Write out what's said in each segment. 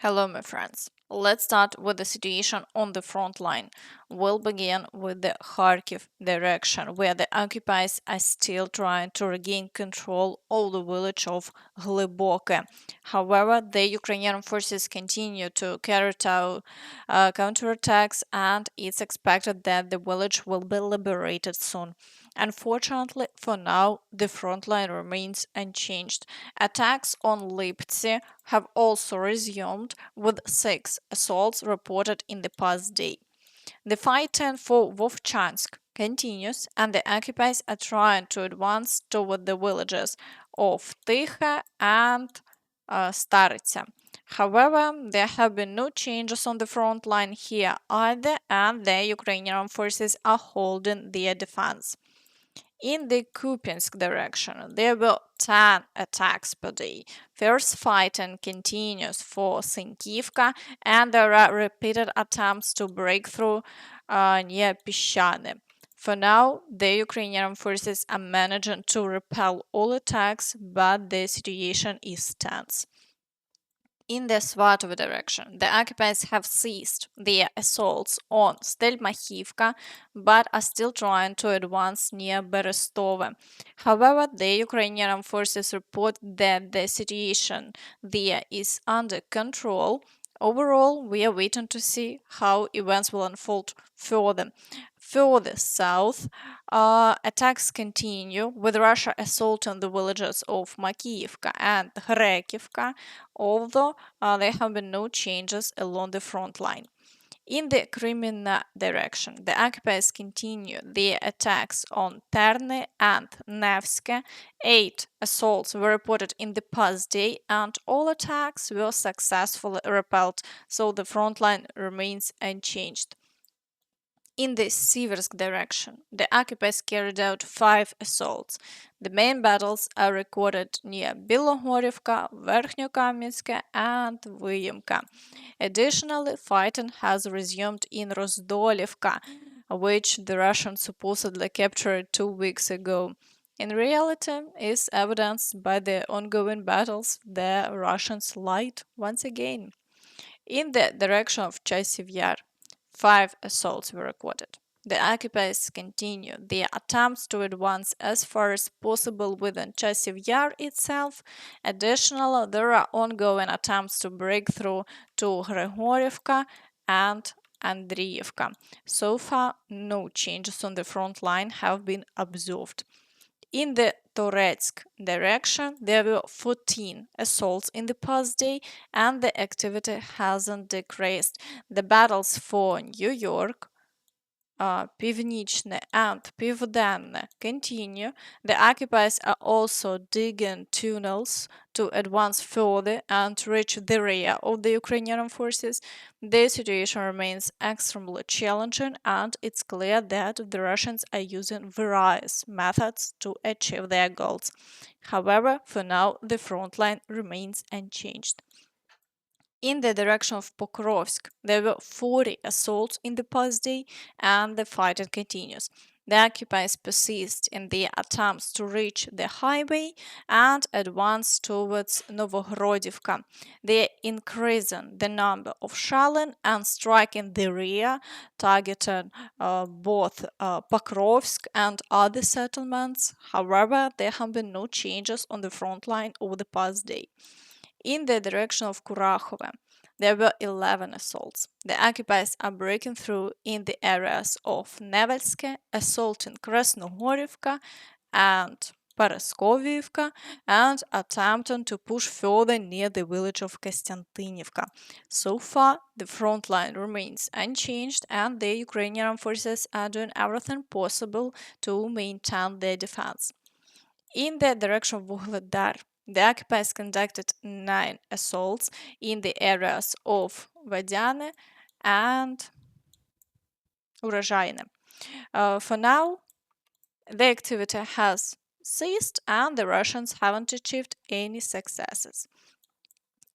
Hello, my friends. Let's start with the situation on the front line. We'll begin with the Kharkiv direction, where the occupiers are still trying to regain control of the village of Hlyboke. However, the Ukrainian forces continue to carry out counterattacks, and it's expected that the village will be liberated soon. Unfortunately, for now, the front line remains unchanged. Attacks on Lyptsi have also resumed, with 6 assaults reported in the past day. The fighting for Vovchansk continues, and the occupiers are trying to advance toward the villages of Tykhe and Starytsia. However, there have been no changes on the front line here either, and the Ukrainian forces are holding their defense. In the Kupiansk direction, there were 10 attacks per day. Fierce fighting continues for Synkivka, and there are repeated attempts to break through near Pishchane. For now, the Ukrainian forces are managing to repel all attacks, but the situation is tense. In the Svatove direction, the occupiers have ceased their assaults on Stelmakhivka but are still trying to advance near Berestove. However, the Ukrainian forces report that the situation there is under control. Overall, we are waiting to see how events will unfold further. Further south, attacks continue, with Russia assaulting the villages of Makiyivka and Hryhorivka, although there have been no changes along the front line. In the Kreminna direction, the occupiers continue their attacks on Terny and Nevske. 8 assaults were reported in the past day, and all attacks were successfully repelled, so the front line remains unchanged. In the Siversk direction, the occupiers carried out 5 assaults. The main battles are recorded near Bilohorivka, Verkhniokamianske, and Vyiimka. Additionally, fighting has resumed in Rozdolivka, which the Russians supposedly captured 2 weeks ago. In reality, is evidenced by the ongoing battles the Russians lied once again. In the direction of Chasiv Yar, 5 assaults were recorded. The occupiers continue their attempts to advance as far as possible within Chasiv Yar itself. Additionally, there are ongoing attempts to break through to Hryhorivka and Andriivka. So far, no changes on the front line have been observed. In the Toretsk direction, there were 14 assaults in the past day, and the activity hasn't decreased. The battles for Niu-York, Pivnichne and Vodiane continue. The occupiers are also digging tunnels to advance further and reach the rear of the Ukrainian forces. The situation remains extremely challenging, and it's clear that the Russians are using various methods to achieve their goals. However, for now, the front line remains unchanged. In the direction of Pokrovsk, there were 40 assaults in the past day, and the fighting continues. The occupiers persist in their attempts to reach the highway and advance towards Novoandriivka. They are increasing the number of shelling and striking the rear, targeting both Pokrovsk and other settlements. However, there have been no changes on the front line over the past day. In the direction of Kurakhove, there were 11 assaults. The occupiers are breaking through in the areas of Nevske, assaulting Krasnohorivka and Berestove, and attempting to push further near the village of Konstantinivka. So far, the front line remains unchanged, and the Ukrainian forces are doing everything possible to maintain their defense. In the direction of Vuhledar, the occupiers conducted 9 assaults in the areas of Vodiane and Urozhaine. For now, the activity has ceased, and the Russians haven't achieved any successes.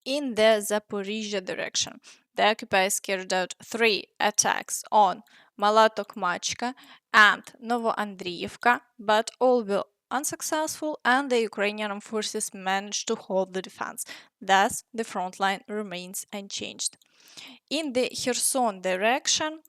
In the Zaporizhia direction, the occupiers carried out 3 attacks on Mala Tokmachka and Novoandriivka, but all were unsuccessful, and the Ukrainian forces managed to hold the defense. Thus, the front line remains unchanged. In the Kherson direction,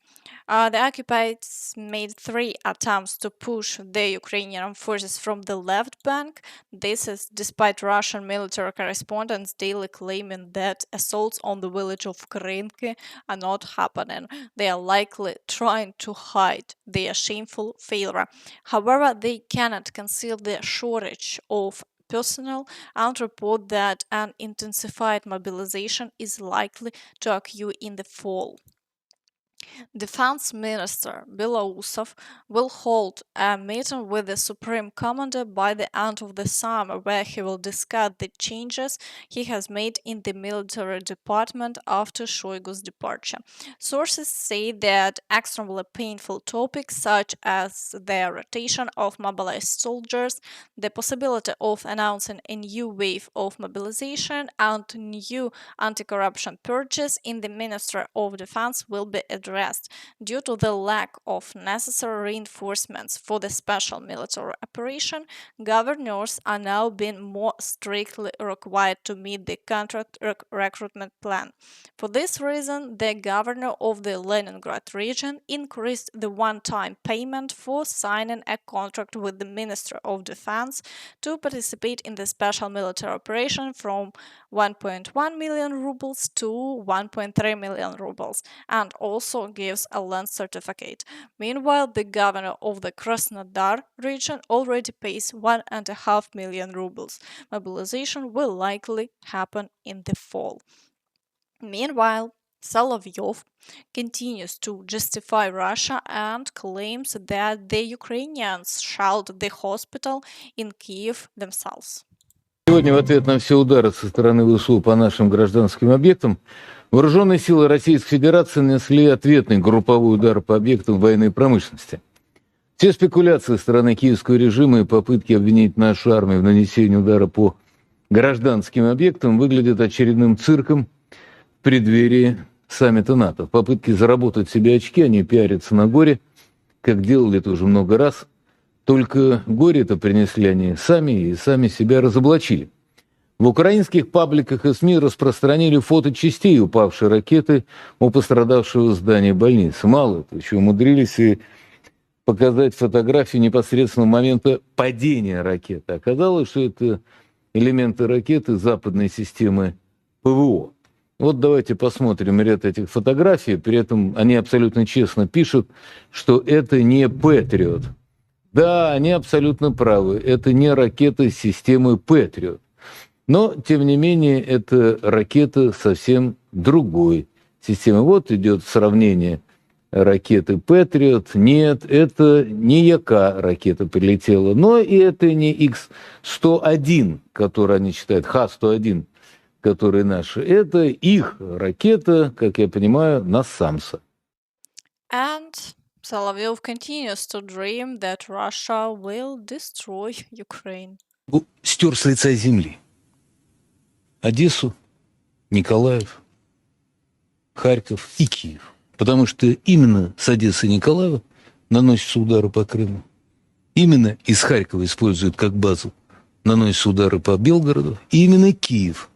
the occupiers made 3 attempts to push the Ukrainian forces from the left bank. This is despite Russian military correspondents daily claiming that assaults on the village of Kreminna are not happening. They are likely trying to hide their shameful failure. However, they cannot conceal the shortage of personnel and report that an intensified mobilization is likely to occur in the fall. Defense Minister Belousov will hold a meeting with the Supreme Commander by the end of the summer, where he will discuss the changes he has made in the military department after Shoigu's departure. Sources say that extremely painful topics such as the rotation of mobilized soldiers, the possibility of announcing a new wave of mobilization, and new anti-corruption purges in the Ministry of Defense will be addressed. Due to the lack of necessary reinforcements for the special military operation, governors are now being more strictly required to meet the contract recruitment plan. For this reason, the governor of the Leningrad region increased the one-time payment for signing a contract with the Ministry of Defense to participate in the special military operation from 1.1 million rubles to 1.3 million rubles, and also gives a land certificate. Meanwhile, the governor of the Krasnodar region already pays 1.5 million rubles. Mobilization will likely happen in the fall. Meanwhile, Solovyov continues to justify Russia and claims that the Ukrainians shelled the hospital in Kiev themselves. Сегодня в ответ на все удары со стороны ВСУ по нашим гражданским объектам вооруженные силы Российской Федерации нанесли ответный групповой удар по объектам военной промышленности. Все спекуляции стороны киевского режима и попытки обвинить нашу армию в нанесении удара по гражданским объектам выглядят очередным цирком в преддверии саммита НАТО. Попытки заработать себе очки, они пиарятся на горе, как делали это уже много раз. Только горе-то принесли они сами и сами себя разоблачили. В украинских пабликах и СМИ распространили фото частей упавшей ракеты у пострадавшего здания больницы. Мало этого, еще умудрились и показать фотографию непосредственно момента падения ракеты. Оказалось, что это элементы ракеты западной системы ПВО. Вот давайте посмотрим ряд этих фотографий. При этом они абсолютно честно пишут, что это не Патриот. Да, они абсолютно правы. Это не ракета системы Патриот. Но, тем не менее, это ракета совсем другой системы. Вот идет сравнение ракеты Патриот. Нет, это не яка ракета прилетела, но и это не Х-101, которую они считают, Х-101, которые наши. Это их ракета, как я понимаю, на Самса. And Solovyov continues to dream that Russia will destroy Ukraine. Стер с лица земли Одессу, Николаев, Харьков и Киев. Потому что именно с Одессы и Николаева наносятся удары по Крыму. Именно из Харькова используют как базу, наносятся удары по Белгороду. И именно Киев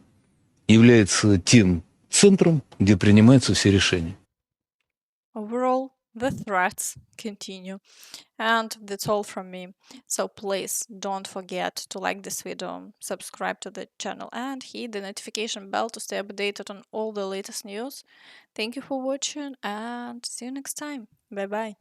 является тем центром, где принимаются все решения. Overall, the threats continue. And that's all from me. So please don't forget to like this video, subscribe to the channel, and hit the notification bell to stay updated on all the latest news. Thank you for watching and see you next time. Bye bye.